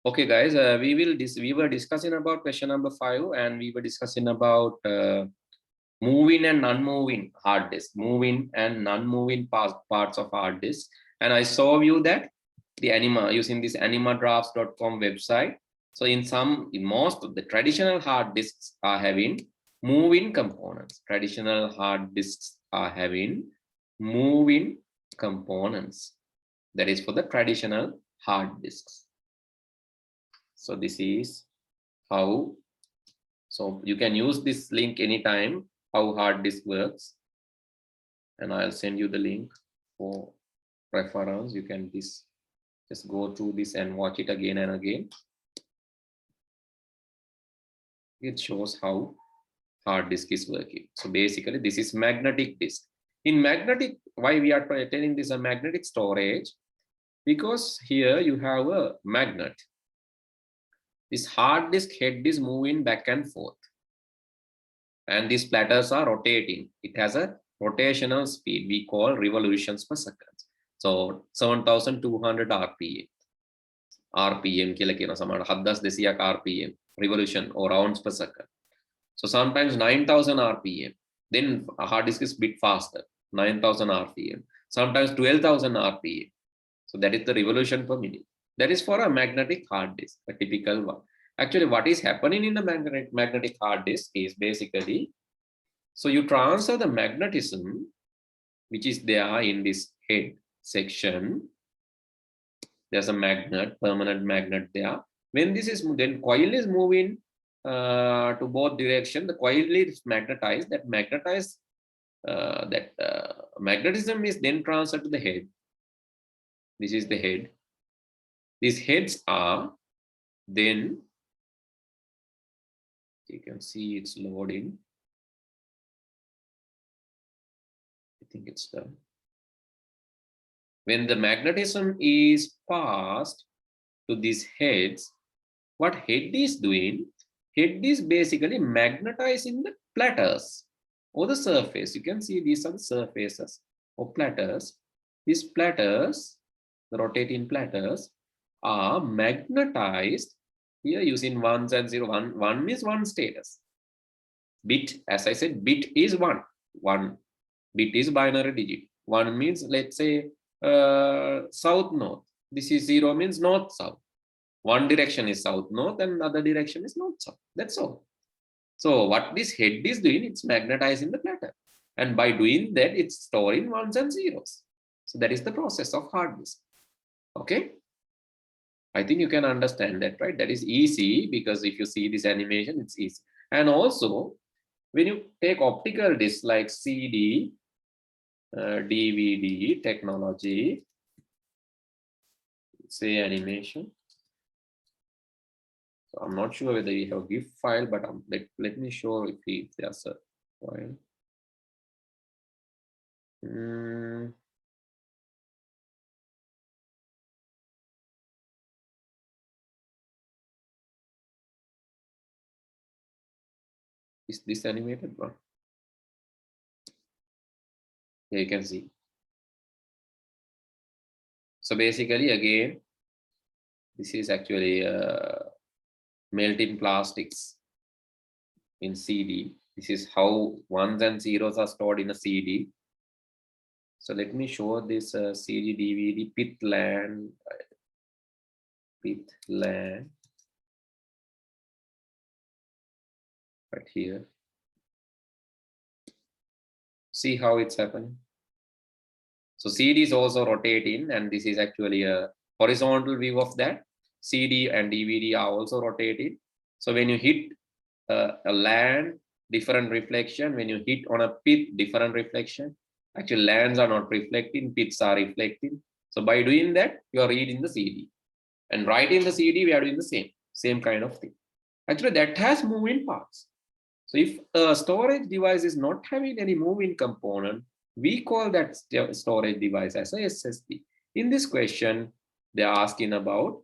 Okay, guys, we were discussing about question number 5, and we were discussing about moving and non-moving hard disk, moving and non-moving parts of hard disk. And I saw you that the Anima using this animadrafts.com website. So in most of the traditional hard disks are having moving components. Traditional hard disks are having moving components. That is for the traditional hard disks. So this is how, so you can use this link anytime, how hard disk works. And I'll send you the link for reference. You can just go through this and watch it again and again. It shows how hard disk is working. So basically this is magnetic disk. In magnetic, why we are telling this a magnetic storage? Because here you have a magnet. This hard disk head is moving back and forth. And these platters are rotating. It has a rotational speed we call revolutions per second. So 7,200 RPM. RPM කියලා කියන සමහර 7,200ක් RPM revolution or rounds per second. So sometimes 9,000 RPM. Then a hard disk is a bit faster, 9,000 RPM. Sometimes 12,000 RPM. So that is the revolution per minute. That is for a magnetic hard disk, a typical one. Actually, what is happening in the magnetic hard disk is basically, so you transfer the magnetism, which is there in this head section. There's a magnet, permanent magnet there. When this is, then coil is moving to both directions. The coil is magnetized. That magnetism is then transferred to the head. This is the head. These heads are then, you can see it's loading. I think it's done. When the magnetism is passed to these heads, what head is doing? Head is basically magnetizing the platters or the surface. You can see these are the surfaces or platters. These platters, the rotating platters, are magnetized here using ones and zero. One means one status. Bit, as I said, bit is one. One bit is binary digit. One means, let's say, south north. This is 0 means north south. One direction is south north and other direction is north south. That's all. So what this head is doing, it's magnetizing the platter, and by doing that, it's storing ones and zeros. So that is the process of hard disk. Okay, I think you can understand that, right? That is easy because if you see this animation, it's easy. And also, when you take optical discs like CD, DVD technology, say animation. So I'm not sure whether we have a GIF file, but let me show if there's a file. Is this animated one? Here you can see. So basically, again, this is actually melting plastics in CD. This is how ones and zeros are stored in a CD. So let me show this CD DVD PITLAN. Right here. See how it's happening. So CD is also rotating, and this is actually a horizontal view of that. CD and DVD are also rotating. So when you hit a LAN, different reflection. When you hit on a PIT, different reflection. Actually, LANs are not reflecting, PITs are reflecting. So by doing that, you are reading the CD. And writing the CD, we are doing the same kind of thing. Actually, that has moving parts. So if a storage device is not having any moving component, we call that storage device as a SSD. In this question, they're asking about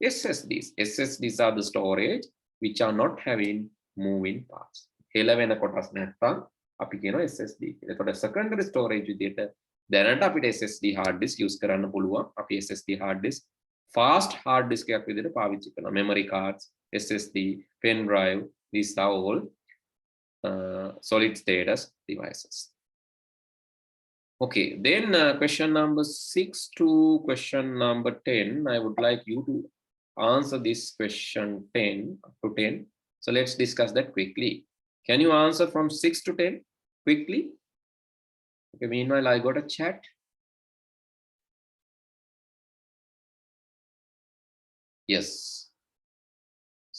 SSDs. SSDs are the storage which are not having moving parts. හෙලවෙන කොටස් නැත්නම් අපි කියනවා SSD. එතකොට secondary storage විදියට දැනට අපිට SSD hard disk use කරන්න පුළුවන්. අපි SSD hard disk fast hard disk එකක් විදිහට පාවිච්චි කරනවා. Memory cards, SSD, pen drive, these are all solid status devices. Okay, then question number 6 to question number 10. I would like you to answer this question 10 up to 10. So let's discuss that quickly. Can you answer from 6 to 10 quickly? Okay, meanwhile, I got a chat. Yes.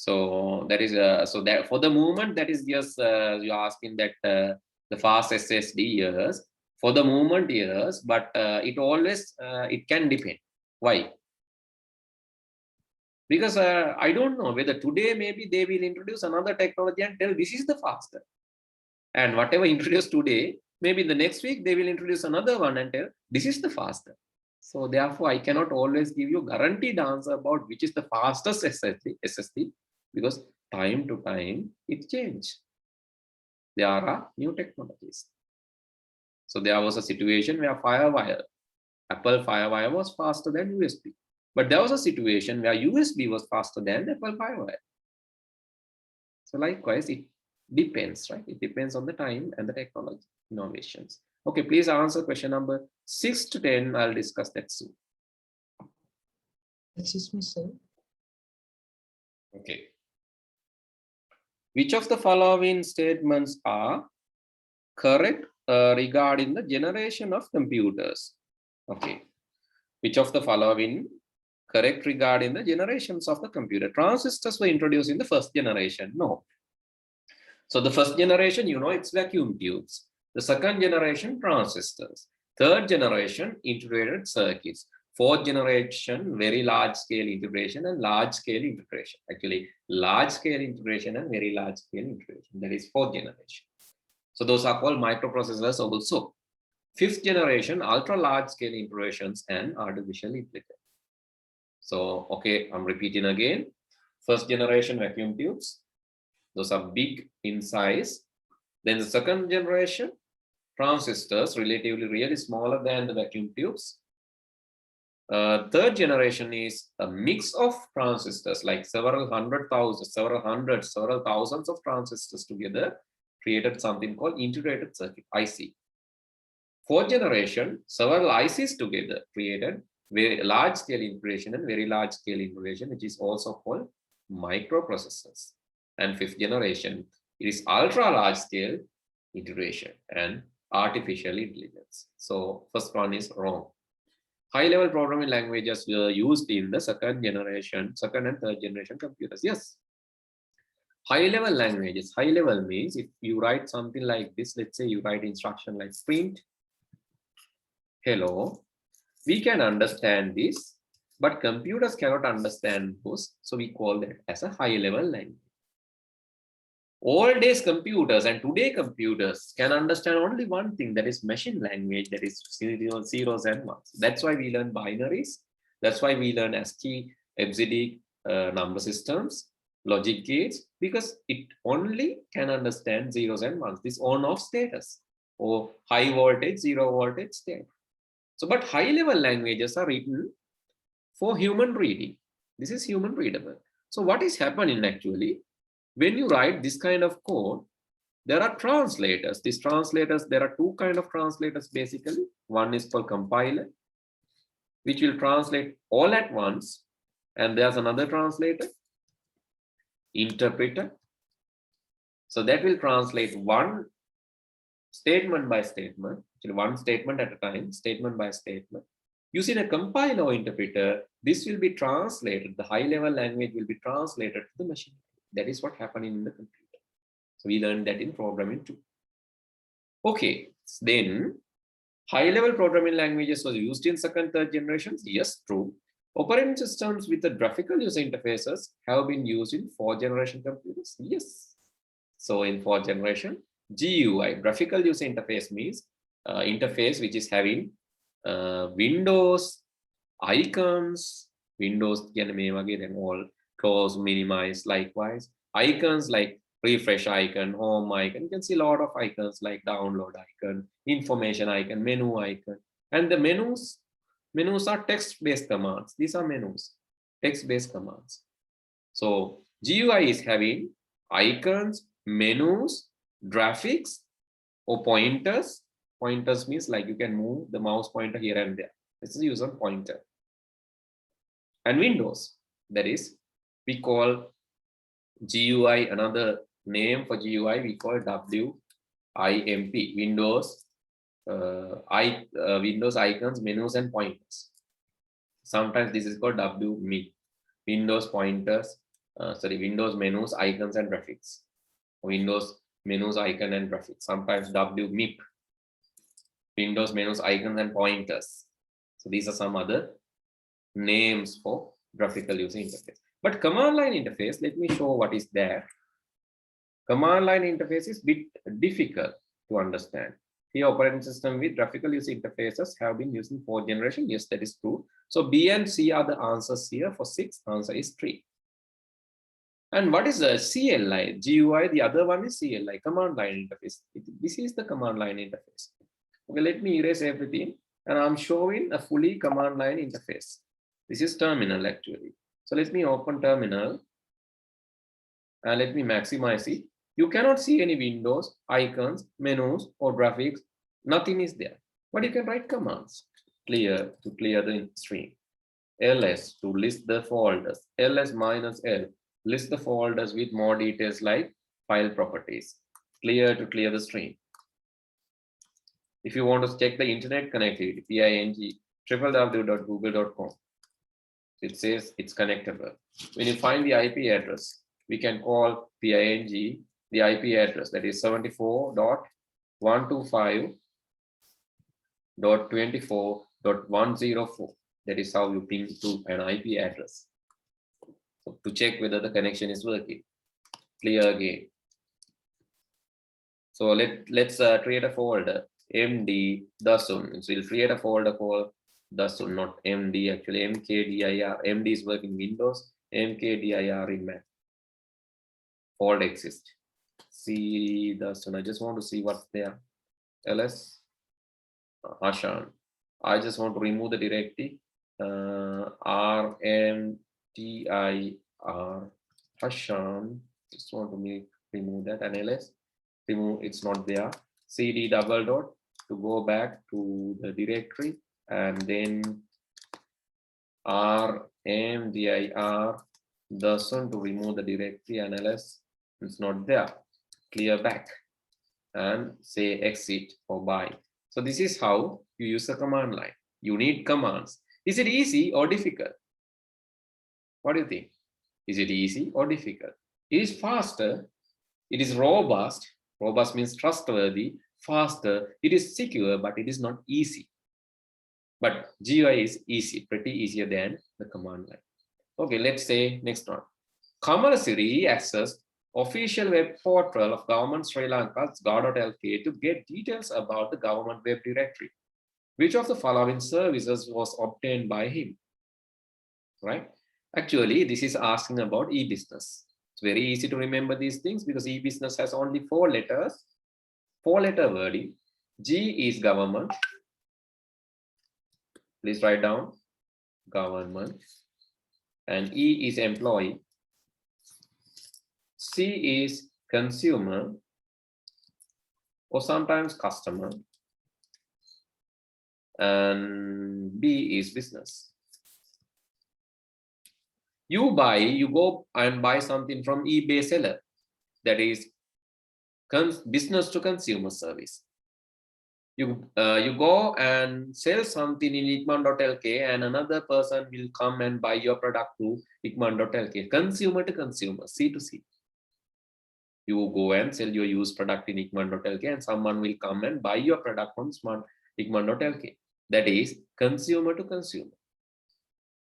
So that is so that for the moment that is just you're asking that the fast SSD years for the moment years, but it always it can depend. Why? Because I don't know whether today maybe they will introduce another technology and tell this is the faster, and whatever introduced today, maybe the next week they will introduce another one and tell this is the faster. So therefore, I cannot always give you guaranteed answer about which is the fastest SSD because time to time it changes. There are new technologies. So there was a situation where FireWire, Apple FireWire was faster than USB. But there was a situation where USB was faster than Apple FireWire. So likewise, it depends, right? It depends on the time and the technology innovations. Okay, please answer question number 6 to 10. I'll discuss that soon. Excuse me, sir. Okay. Which of the following statements are correct regarding the generation of computers? Okay. Which of the following correct regarding the generations of the computer? Transistors were introduced in the first generation. No. So the first generation, you know, it's vacuum tubes. The second generation, transistors. Third generation, integrated circuits. Fourth generation, very large scale integration and large scale integration. Actually, large scale integration and very large scale integration. That is fourth generation. So those are called microprocessors also. Fifth generation, ultra large scale integrations and artificial intelligence. So, okay, I'm repeating again. First generation vacuum tubes. Those are big in size. Then the second generation, transistors, relatively really smaller than the vacuum tubes. Third generation is a mix of transistors, like several thousands of transistors together, created something called integrated circuit, IC. Fourth generation, several ICs together created very large scale integration and very large scale integration, which is also called microprocessors. And fifth generation, it is ultra large scale integration and artificial intelligence. So first one is wrong. High level programming languages were used in the second and third generation computers. Yes. High level languages. High level means if you write something like this, let's say you write instruction like print hello, we can understand this, but computers cannot understand those. So we call that as a high level language. Old days computers and today computers can understand only one thing, that is machine language, that is zeros and ones. That's why we learn binaries. That's why we learn ASCII, EBCDIC number systems, logic gates, because it only can understand zeros and ones, this on-off status or high voltage, zero voltage state. So, but high level languages are written for human reading. This is human readable. So what is happening actually? When you write this kind of code, there are translators. These translators, there are two kinds of translators basically. One is called compiler, which will translate all at once. And there's another translator, interpreter. So that will translate one statement by statement, actually one statement at a time, statement by statement. Using a compiler or interpreter, this will be translated, the high level language will be translated to the machine. That is what happened in the computer. So we learned that in programming too. Okay, then high-level programming languages was used in second, third generations. Yes, true. Operating systems with the graphical user interfaces have been used in fourth generation computers. Yes. So in fourth generation, GUI, graphical user interface means interface which is having windows, icons, windows, then all close, minimize, likewise. Icons like refresh icon, home icon. You can see a lot of icons like download icon, information icon, menu icon. And the menus are text-based commands. These are menus. text-based commands. So GUI is having icons, menus, graphics, or pointers. Pointers means like you can move the mouse pointer here and there. This is user pointer. And windows, that is, we call GUI, another name for GUI, we call WIMP, Windows, Windows icons, menus, and pointers. Sometimes this is called WMIP, Windows pointers, Windows menus, icons, and graphics. Windows menus, icon, and graphics. Sometimes WMIP, Windows menus, icons, and pointers. So these are some other names for graphical user interface. But command line interface, let me show what is there. Command line interface is a bit difficult to understand. Here, operating system with graphical user interfaces have been used in 4th generation. Yes, that is true. So B and C are the answers here. For 6, answer is 3. And what is a CLI? GUI, the other one is CLI, command line interface. This is the command line interface. Okay, let me erase everything. And I'm showing a fully command line interface. This is terminal actually. So let me open terminal. And let me maximize it. You cannot see any windows, icons, menus, or graphics. Nothing is there. But you can write commands. Clear to clear the string. ls to list the folders. ls -l list the folders with more details like file properties. Clear to clear the string. If you want to check the internet connectivity, ping www.google.com. It says it's connectable. When you find the IP address, we can call ping the IP address, that is 74.125.24.104. That is how you ping to an IP address. So to check whether the connection is working. Clear again. So let's create a folder, md dasun. So we'll create a folder called dasun, not md, actually mkdir. Md is working Windows, mkdir in Mac. Folder exists. See dasun. I just want to see what's there. ls Hashan. I just want to remove the directory. rmdir Hashan. Just want to remove that, and ls. Remove, it's not there. cd double dot to go back to the directory, and then rmdir dasun to remove the directory, and ls, it's not there. Clear back and say exit or buy. So this is how you use the command line. You need commands. Is it easy or difficult? What do you think? Is it easy or difficult? It is faster. It is robust. Robust means trustworthy, faster. It is secure, but it is not easy. But GUI is easy, pretty easier than the command line. Okay, let's say next one. Kamarasiri accessed official web portal of government Sri Lanka's gov.lk to get details about the government web directory. Which of the following services was obtained by him? Right? Actually, this is asking about e-business. It's very easy to remember these things because e-business has only 4 letters, 4-letter wording. G is government. Please write down government. And E is employee. C is consumer, or sometimes customer. And B is business. You go and buy something from eBay seller. That is business to consumer service. You go and sell something in Ikman.lk, and another person will come and buy your product to Ikman.lk. Consumer to consumer, C to C. You go and sell your used product in Ikman.lk, and someone will come and buy your product from Ikman.lk. That is consumer to consumer.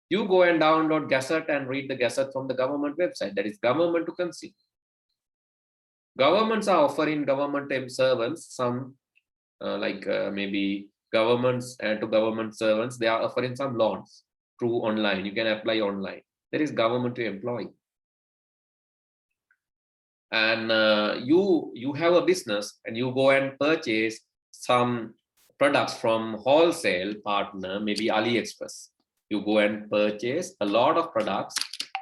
You go and download Gazette and read the Gazette from the government website. That is government to consumer. Governments are offering government servants some maybe governments and to government servants, they are offering some loans through online. You can apply online. That is government to employee. And you have a business and you go and purchase some products from wholesale partner, maybe AliExpress. You go and purchase a lot of products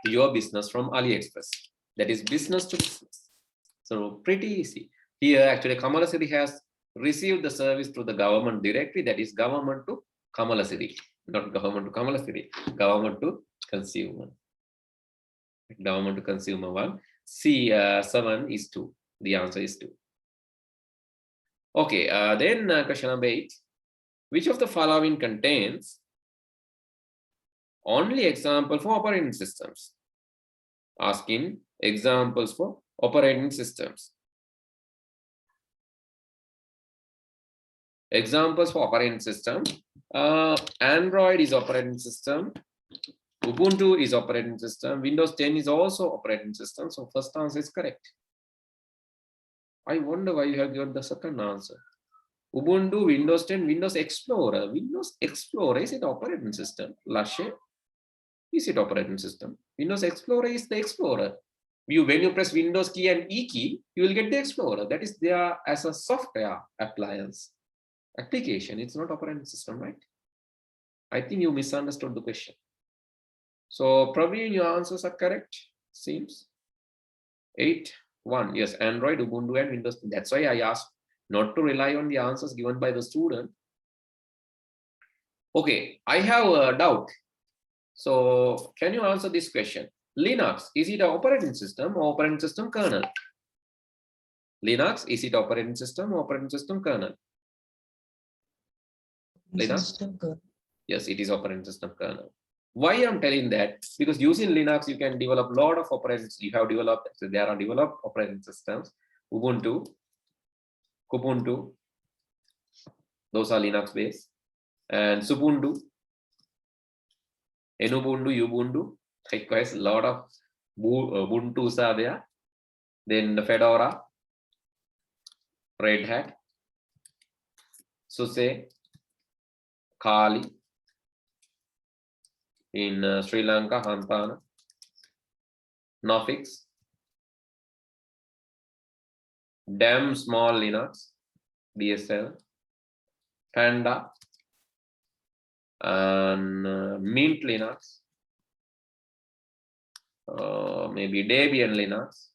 to your business from AliExpress. That is business to business. So pretty easy. Here, actually, Kamalasiri has received the service to the government directly. That is government to Kamalasiri, not government to Kamalasiri, government to consumer. Government to consumer 1. C, 7 is 2. The answer is 2. Okay, then question number 8. Which of the following contains only example for operating systems? Asking examples for operating systems. Examples for operating system. Android is operating system. Ubuntu is operating system. Windows 10 is also operating system. So first answer is correct. I wonder why you have given the second answer. Ubuntu, Windows 10, Windows Explorer. Windows Explorer, is it operating system? Lashe, is it operating system? Windows Explorer is the Explorer. When you press Windows key and E key, you will get the Explorer. That is there as a software appliance. Application, it's not operating system, right? I think you misunderstood the question. So probably your answers are correct, seems. 8, 1, yes, Android, Ubuntu, and Windows. That's why I asked not to rely on the answers given by the student. Okay, I have a doubt. So can you answer this question? Linux, is it an operating system or operating system kernel? Linux, is it operating system or operating system kernel? Linux? Yes, it is operating system kernel. Why I'm telling that? Because using Linux, you can develop a lot of operating systems. You have developed, so there are developed operating systems. Ubuntu, Kubuntu, those are Linux based. And Subuntu, Enubuntu, Ubuntu, likewise, a lot of Ubuntus are there. Then the Fedora, Red Hat, SUSE, Kali, in Sri Lanka, Hantana, Nofix, Damn Small Linux, DSL, Panda, and Mint Linux, maybe Debian Linux.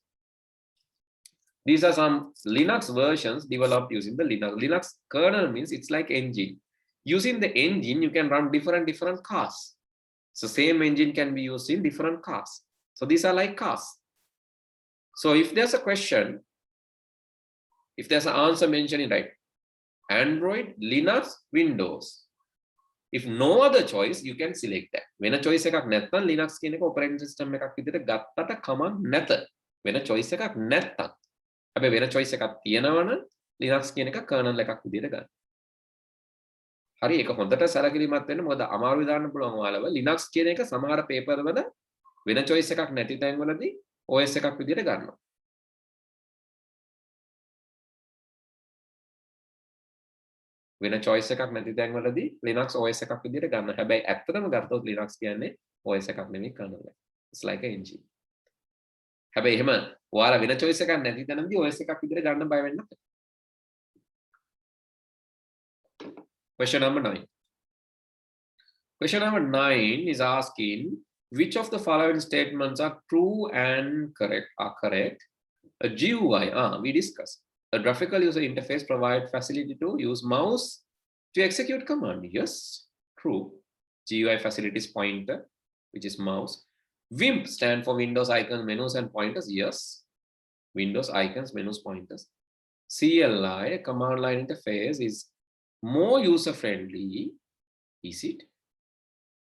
These are some Linux versions developed using the Linux. Linux kernel means it's like engine. Using the engine, you can run different cars. So same engine can be used in different cars. So these are like cars. So if there's a question, if there's an answer mentioned, right? Android, Linux, Windows. If no other choice, you can select that. When a choice එකක් නැත්නම් Linux කියන එක operating system එකක් විදිහට ගත්තට කමක් නැත. වෙන choice එකක් නැත්තම්. හැබැයි වෙන choice එකක් තියෙනවනම් Linux කියන එක kernel එකක් විදිහට ගන්න. හරි, ඒක හොඳට සැලකිලිමත් වෙන්න. මොකද අමාරු දාන්න පුළුවන් ඔයාලව. Linux කියන එක සමහර paper වල වෙන choice එකක් නැති තැන්වලදී OS එකක් විදිහට ගන්නවා. වෙන choice එකක් නැති තැන්වලදී Linux OS එකක් විදිහට ගන්න. හැබැයි ඇත්තටම ගත්තොත් Linux කියන්නේ OS එකක් නෙමෙයි kernel එක. It's like an engine. හැබැයි එහෙම ඔයාලා වෙන choice එකක් නැති තැනදී OS එකක් විදිහට ගන්න බය වෙන්න නැහැ. Question number 9. Question number 9 is asking which of the following statements are true and correct? A GUI, we discussed. A graphical user interface provides facility to use mouse to execute command. Yes, true. GUI facilities pointer, which is mouse. WIMP stand for Windows icons, menus, and pointers. Yes, Windows icons, menus, pointers. CLI, command line interface, is more user-friendly. Is it?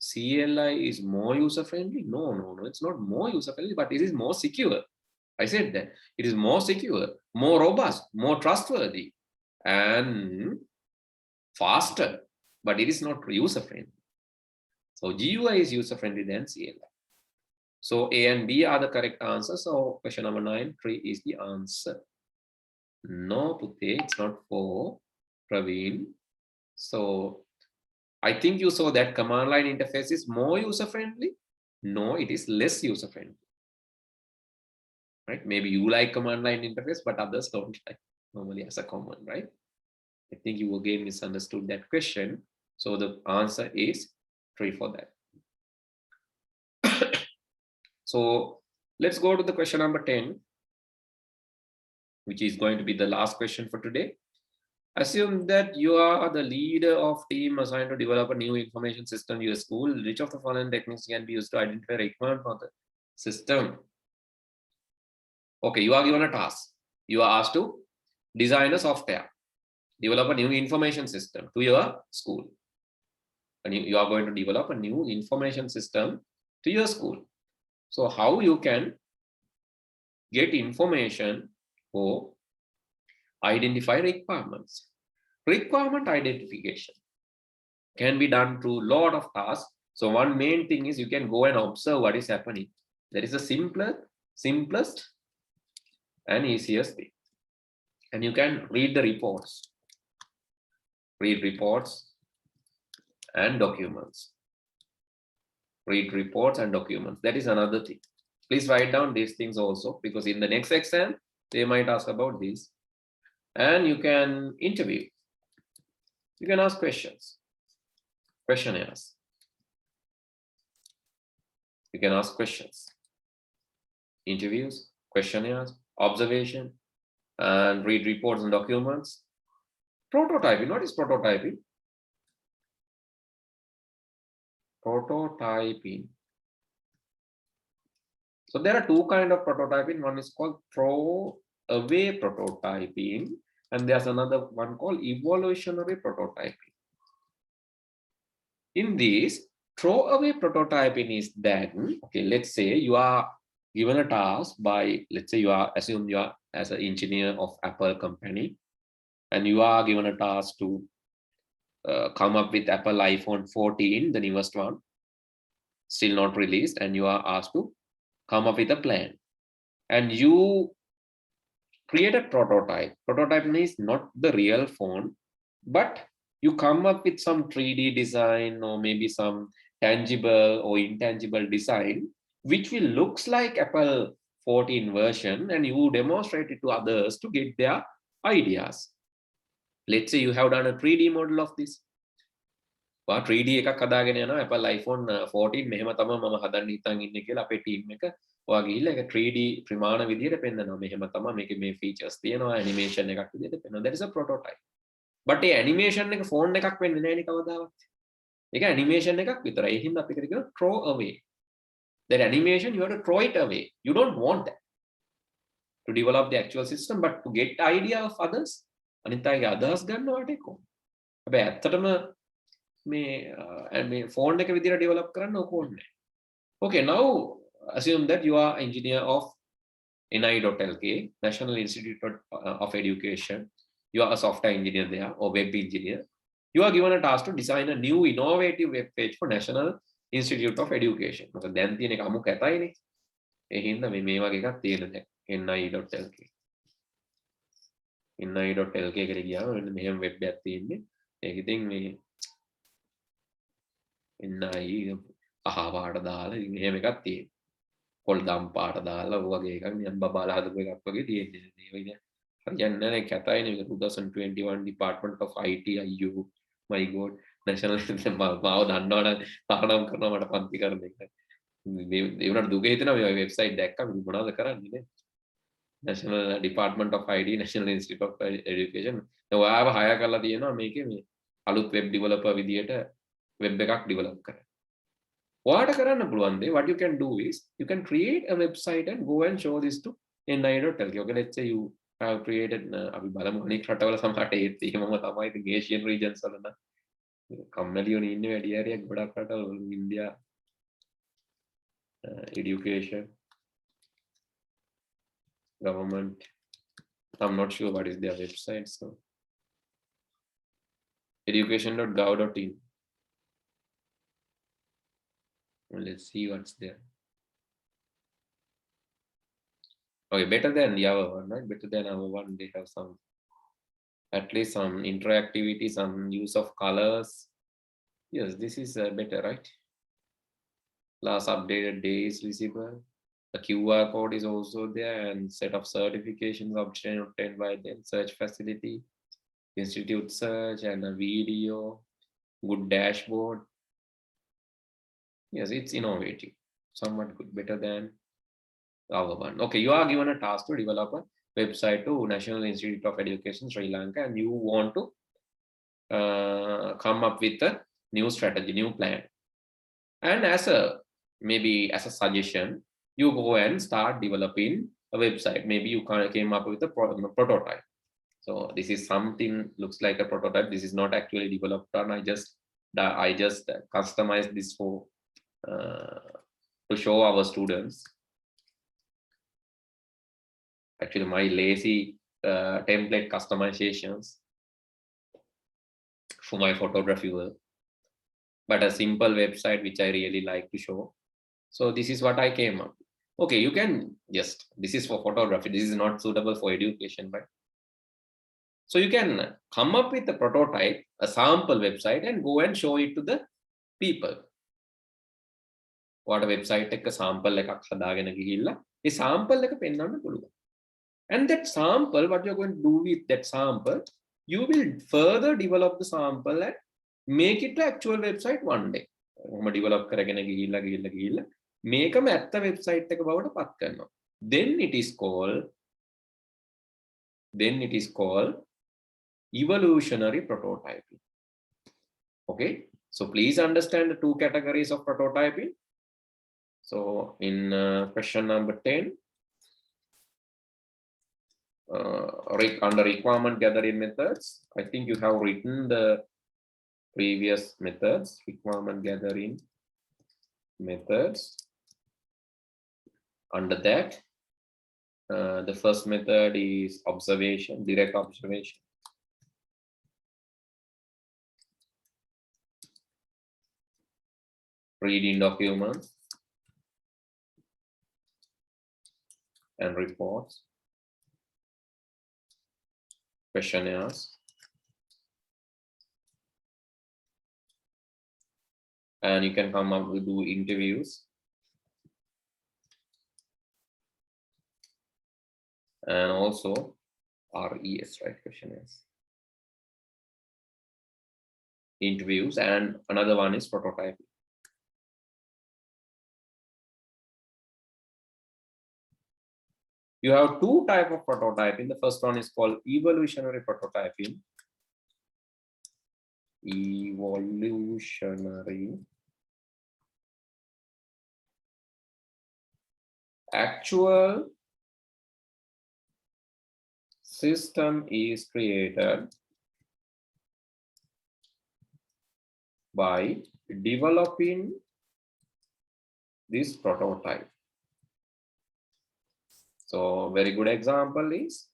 CLI is more user-friendly? No, it's not more user-friendly, but it is more secure. I said that it is more secure, more robust, more trustworthy, and faster, but it is not user-friendly. So GUI is user-friendly than CLI. So A and B are the correct answers. So question number 9, 3 is the answer. No, Pute, it's not 4. Praveen. So I think you saw that command line interface is more user-friendly. No, it is less user-friendly. Right? Maybe you like command line interface, but others don't like normally as a common, right? I think you again misunderstood that question. So the answer is 3 for that. So let's go to the question number 10, which is going to be the last question for today. Assume that you are the leader of team assigned to develop a new information system in your school. Which of the following techniques can be used to identify requirement for the system? Okay, you are given a task. You are asked to design a software, develop a new information system to your school. And you are going to develop a new information system to your school. So how you can get information or identify requirements? Requirement identification can be done through a lot of tasks. So one main thing is you can go and observe what is happening. That is the simplest and easiest thing. And you can read the reports. Read reports and documents. Read reports and documents. That is another thing. Please write down these things also, because in the next exam, they might ask about this. And you can interview. You can ask questions. Questionnaires. You can ask questions. Interviews, questionnaires, observation, and read reports and documents. Prototyping. What is prototyping? Prototyping. So there are two kinds of prototyping. One is called throw-away prototyping, and there's another one called evolutionary prototyping. In this, throw-away prototyping is that, okay, let's say you are given a task by, let's say you are, assume you are as an engineer of Apple company, and you are given a task to come up with Apple iPhone 14, the newest one, still not released, and you are asked to come up with a plan. And you create a prototype. Prototype means not the real phone, but you come up with some 3D design or maybe some tangible or intangible design, which will looks like Apple 14 version, and you demonstrate it to others to get their ideas. Let's say you have done a 3D model of this. 3D එකක් හදාගෙන යනවා Apple iPhone 14 මෙහෙම තමයි මම හදන්න හිතන් ඉන්නේ කියලා අපේ ටීම් එක ඔයා ගිහිල්ලා ඒක 3D ප්‍රමාණ විදියට පෙන්නනවා මෙහෙම තමයි මේකේ මේ ෆීචර්ස් තියෙනවා ඇනිමේෂන් එකක් විදියට පෙන්නනවා. That is a prototype. But A animation එක ෆෝන් එකක් වෙන්නේ නැහැ නේ කවදාවත්. ඒක ඇනිමේෂන් එකක් විතරයි. ඒ හින්දා අපි කියනවා throw away. That animation you have to throw it away. You don't want that to develop the actual system, but to get idea of others. අනිත් අයගේ අදහස් ගන්නවට එක්ක. හැබැයි ඇත්තටම මේ ෆෝන් එක විදියට ඩෙවලොප් කරන්න ඕනේ. Okay, now assume that you are engineer of NI.LK, National Institute of Education. You are a software engineer there or web engineer. You are given a task to design a new innovative web page for National Institute of Education. මොකද දැන් තියෙන එක අමු කැතයිනේ. ඒ හින්දා මේ වගේ එකක් තියෙන දැන් NI.LK. NI.LK එකට ගියාම මෙන්න මෙහෙම වෙබ් එකක් තියෙන්නේ. ඒක ඉතින් මේ NI අහපාට දාලා ඉතින් එහෙම එකක් තියෙනවා. කොල්දම් පාට දාලා වගේ එකක් නියම් බබාලා හදපු එකක් වගේ තියෙන්නේ. ඒ වගේ හරියන්නේ නැහැ කැතයිනේ මේක 2021 Department of IT IU my god national මාව දන්නවනම් තරණම් කරනවා මට පන්ති කරන එක. මේ ඒ වුණාට දුක හිතෙනවා මේ වෙබ්සයිට් දැක්කම මොනවද කරන්නේ නේ. National Department of IT National Institute of Education. දැන් ඔයාව හයර් කරලා තියෙනවා මේකේ මේ අලුත් වෙබ් ඩෙවලොපර් විදියට වෙබ් එකක් ඩෙවලොප් කරන්න. ඔයාට කරන්න පුළුවන් දේ what you can do is you can create a website and go and show this to NI.LK. Okay, let's say you have created අපි බලමු අනික් රටවල සමහරට ඒත් එහෙමම තමයි ඉතින් Asian regions වල නම් කම්මැලියෝ ඉන්නේ වැඩි හරියක් ගොඩක් රටවල India education government. I'm not sure what is their website. So education.gov.in. Let's see what's there. Okay, better than the other one, right? Better than our one. They have some, at least some interactivity, some use of colors. Yes, this is better, right? Last updated day is visible. The QR code is also there, and set of certifications obtained by them. Search facility, institute search, and a video. Good dashboard. Yes, it's innovative. Somewhat good, better than our one. Okay, you are given a task to develop a website to National Institute of Education, Sri Lanka, and you want to come up with a new strategy, new plan. And maybe as a suggestion, you go and start developing a website. Maybe you came up with a prototype. So this is something looks like a prototype. This is not actually developed done. I just customized this for to show our students. Actually, my lazy template customizations for my photography work, but a simple website which I really like to show. So this is what I came up. Okay, you can just, this is for photography. This is not suitable for education, right? So you can come up with a prototype, a sample website, and go and show it to the people. What a website එක sample එකක් හදාගෙන ගිහිල්ලා ඒ sample එක පෙන්වන්න පුළුවන්. And that sample, what you're going to do with that sample, you will further develop the sample and make it the actual website one day. ඔහොම develop කරගෙන ගිහිල්ලා මේකම ඇත්ත website එක බවට පත් කරනවා. Then it is called evolutionary prototyping. Okay, so please understand the two categories of prototyping. So in question number 10, under requirement gathering methods, I think you have written the previous methods, requirement gathering methods. Under that, the first method is observation, direct observation. Reading documents and reports, questionnaires, and you can come up with do interviews, and also RES, right? Questionnaires, interviews, and another one is prototyping. You have two types of prototyping. The first one is called evolutionary prototyping. Evolutionary. Actual system is created by developing this prototype. So very good example is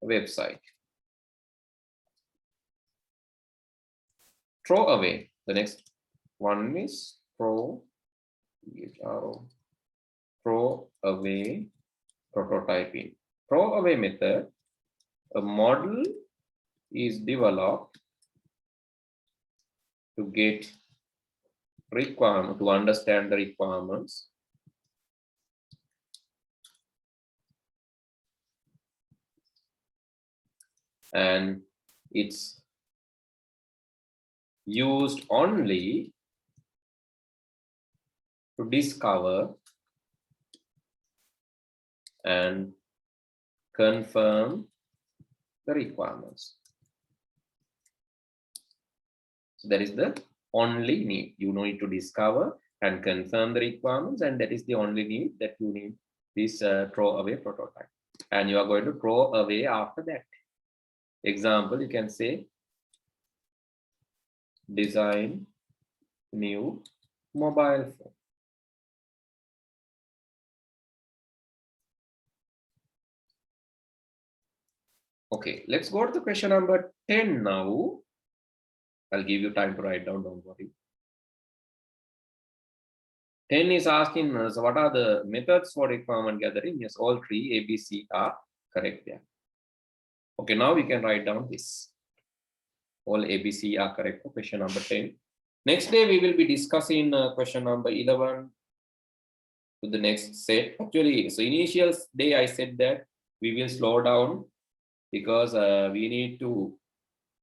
a website. Throw away. The next one is throw away prototyping. Throw away method. A model is developed to get requirement, to understand the requirements, and it's used only to discover and confirm the requirements. So that is the only need. You need to discover and confirm the requirements, and that is the only need that you need this throw away prototype. And you are going to throw away after that. Example, you can say design new mobile phone. Okay, let's go to the question number 10 now. I'll give you time to write down, don't worry. 10 is asking us, what are the methods for requirement gathering? Yes, all three, A, B, C are correct there. Okay, now we can write down this. All A, B, C are correct for question number 10. Next day, we will be discussing question number 11 to the next set. Actually, so initial day, I said that we will slow down because we need to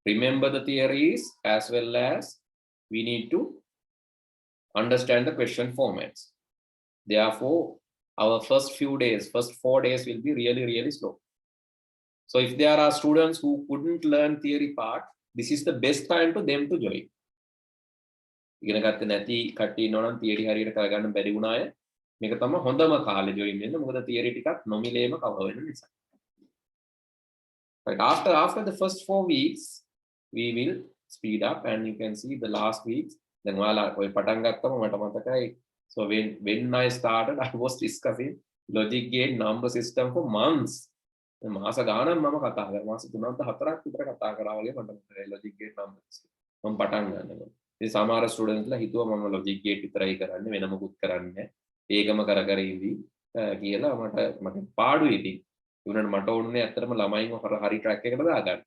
remember the theories as well as we need to understand the question formats. Therefore, our first few days, first 4 days will be really, really slow. So if there are students who couldn't learn theory part, this is the best time to them to join. ඉගෙන ගත්තේ නැති කට්ටිය ඉන්නවා නම් theory හරියට කරගන්න බැරි වුණ අය මේක තමයි හොඳම කාලේ join වෙන්න. මොකද theory ටිකක් නොමිලේම cover වෙන නිසා. Right, after the first 4 weeks we will speed up, and you can see the last weeks. Then ඔයාලා ඔය පටන් ගත්තම මට මතකයි. So when I started, I was discussing logic gate number system for months. මාස ගානක් මම කතා කරා. මාස 3-4ක් විතර කතා කරා වගේ මට මතකයි logic gate number system. මම පටන් ගන්නවා. ඉතින් සමහර ස්ටුඩන්ට්ලා හිතුවා මම logic gate විතරයි කරන්නේ වෙන මොකුත් කරන්නේ නැහැ. ඒකම කර කර ඉඳි කියලා මට පාඩුයි ඉතින්. උනට මට ඕනේ ඇත්තටම ළමයින්ව හරි ට්‍රැක් එකකට දාගන්න.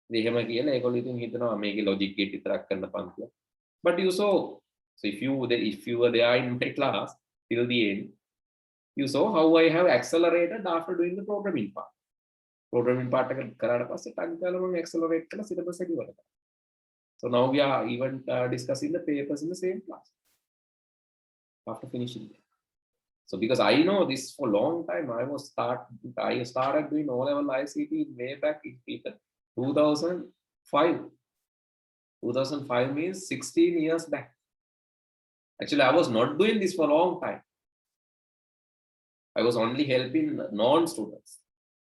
ඉතින් එහෙම කියලා ඒගොල්ලෝ ඉතින් හිතනවා මේකේ logic gate විතරක් කරන්න පන්තිය. But you saw, so if you were there in my class till the end, you saw how I have accelerated after doing the programming part. Programming part එක කරාට පස්සේ ටක් ගාලා මම accelerate කරලා syllabus එක ඉවර කරා. So now we are even discussing the papers in the same class after finishing it. So because I know this for a long time, I started doing O-level ICT way back in 2005. 2005 means 16 years back. Actually, I was not doing this for a long time. I was only helping non-students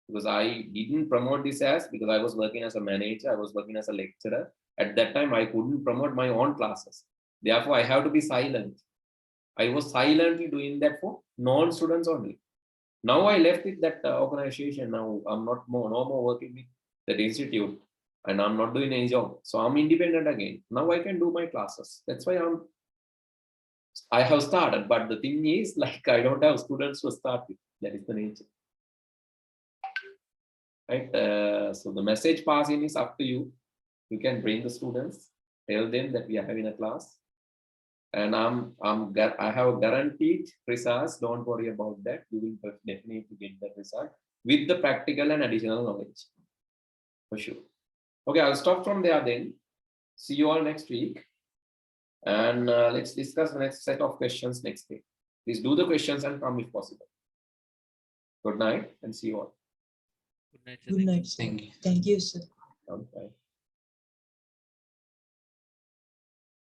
because I didn't promote this because I was working as a manager, I was working as a lecturer. At that time, I couldn't promote my own classes. Therefore, I have to be silent. I was silently doing that for non-students only. Now I left with that organization. Now I'm no more working with that institute, and I'm not doing any job. So I'm independent again. Now I can do my classes. That's why I have started. But the thing is, like, I don't have students to start with. That is the nature. Right? So the message passing is up to you. You can bring the students, tell them that we are having a class, and I have guaranteed results. Don't worry about that. You will definitely get that result with the practical and additional knowledge, for sure. Okay, I'll stop from there then. See you all next week, and let's discuss the next set of questions next week. Please do the questions and come if possible. Good night, and see you all. Good night, sir. Good night, sir. Thank you. Thank you, sir. Okay.